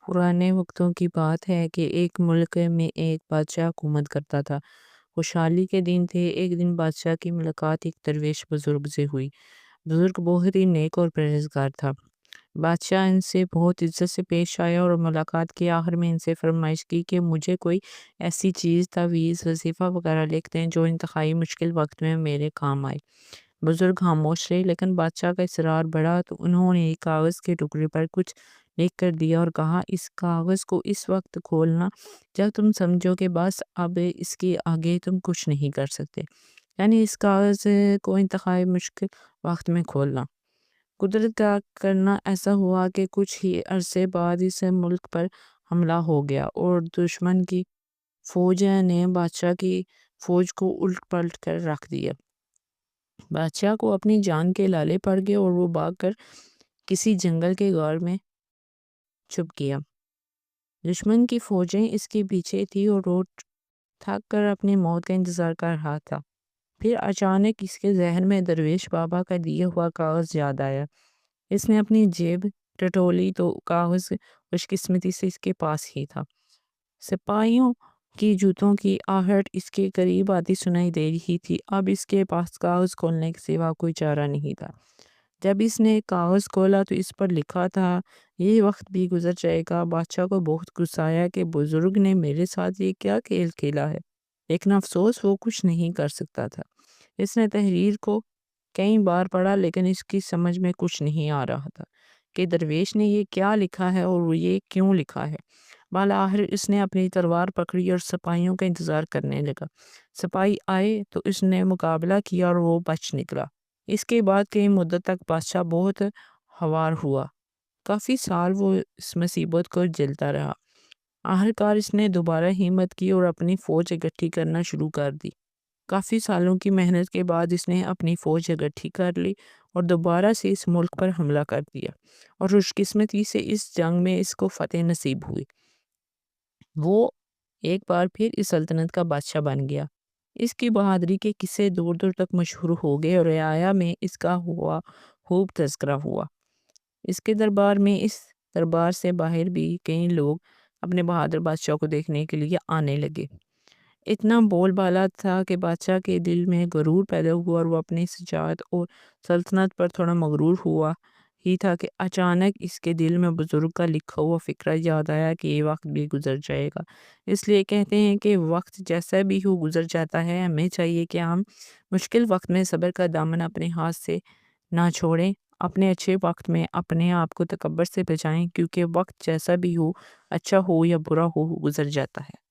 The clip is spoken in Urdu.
پرانے وقتوں کی بات ہے کہ ایک ملک میں ایک بادشاہ حکومت کرتا تھا۔ خوشحالی کے دن تھے۔ ایک دن بادشاہ کی ملاقات ایک درویش بزرگ سے ہوئی۔ بزرگ بہت ہی نیک اور پرہیزگار تھا۔ بادشاہ ان سے بہت عزت سے پیش آیا اور ملاقات کے آخر میں ان سے فرمائش کی کہ مجھے کوئی ایسی چیز، تعویذ، وظیفہ وغیرہ لکھ دیں جو انتہائی مشکل وقت میں میرے کام آئے۔ بزرگ خاموش رہے، لیکن بادشاہ کا اصرار بڑھا تو انہوں نے ایک کاغذ کے ٹکڑے پر کچھ لکھ کر دیا اور کہا، اس کاغذ کو اس وقت کھولنا جب تم سمجھو کہ بس اب اس کے آگے تم کچھ نہیں کر سکتے، یعنی اس کاغذ کو انتہائی مشکل وقت میں کھولنا۔ قدرت کا کرنا ایسا ہوا کہ کچھ ہی عرصے بعد اس ملک پر حملہ ہو گیا اور دشمن کی فوج نے بادشاہ کی فوج کو الٹ پلٹ کر رکھ دیا۔ بادشاہ کو اپنی جان کے لالے پڑ گئے اور وہ بھاگ کر کسی جنگل کے غار میں چھپ گیا۔ دشمن کی فوجیں اس کے پیچھے تھی اور وہ تھک کر اپنی موت کا انتظار کر رہا تھا۔ پھر اچانک اس کے ذہن میں درویش بابا کا دیا ہوا کاغذ یاد آیا۔ اس نے اپنی جیب ٹٹولی تو کاغذ خوش قسمتی سے اس کے پاس ہی تھا۔ سپاہیوں کی جوتوں کی آہٹ اس کے قریب آتی سنائی دے رہی تھی۔ اب اس کے پاس کاغذ کھولنے کے سوا کوئی چارہ نہیں تھا۔ جب اس نے کاغذ کھولا تو اس پر لکھا تھا، یہ وقت بھی گزر جائے گا۔ بادشاہ کو بہت غصہ آیا کہ بزرگ نے میرے ساتھ یہ کیا کھیل کھیلا ہے، لیکن افسوس وہ کچھ نہیں کر سکتا تھا۔ اس نے تحریر کو کئی بار پڑھا لیکن اس کی سمجھ میں کچھ نہیں آ رہا تھا کہ درویش نے یہ کیا لکھا ہے اور وہ یہ کیوں لکھا ہے۔ بالآخر اس نے اپنی تلوار پکڑی اور سپاہیوں کا انتظار کرنے لگا۔ سپاہی آئے تو اس نے مقابلہ کیا اور وہ بچ نکلا۔ اس کے بعد کئی مدت تک بادشاہ بہت ہوار ہوا۔ کافی سال وہ اس مصیبت کو جھیلتا رہا۔ آخرکار اس نے دوبارہ ہمت کی اور اپنی فوج اکٹھی کرنا شروع کر دی۔ کافی سالوں کی محنت کے بعد اس نے اپنی فوج اکٹھی کر لی اور دوبارہ سے اس ملک پر حملہ کر دیا اور خوش قسمتی سے اس جنگ میں اس کو فتح نصیب ہوئی۔ وہ ایک بار پھر اس سلطنت کا بادشاہ بن گیا۔ اس کی بہادری کے قصے دور دور تک مشہور ہو گئے اور رعایا میں اس کا خوب تذکرہ ہوا۔ اس کے دربار میں اس دربار سے باہر بھی کئی لوگ اپنے بہادر بادشاہ کو دیکھنے کے لیے آنے لگے۔ اتنا بول بالا تھا کہ بادشاہ کے دل میں غرور پیدا ہوا اور وہ اپنی شجاعت اور سلطنت پر تھوڑا مغرور ہوا ہی تھا کہ اچانک اس کے دل میں بزرگ کا لکھا ہوا فقرہ یاد آیا کہ یہ وقت بھی گزر جائے گا۔ اس لیے کہتے ہیں کہ وقت جیسا بھی ہو گزر جاتا ہے۔ ہمیں چاہیے کہ ہم مشکل وقت میں صبر کا دامن اپنے ہاتھ سے نہ چھوڑیں۔ اپنے اچھے وقت میں اپنے آپ کو تکبر سے بچائیں، کیونکہ وقت جیسا بھی ہو، اچھا ہو یا برا ہو، گزر جاتا ہے۔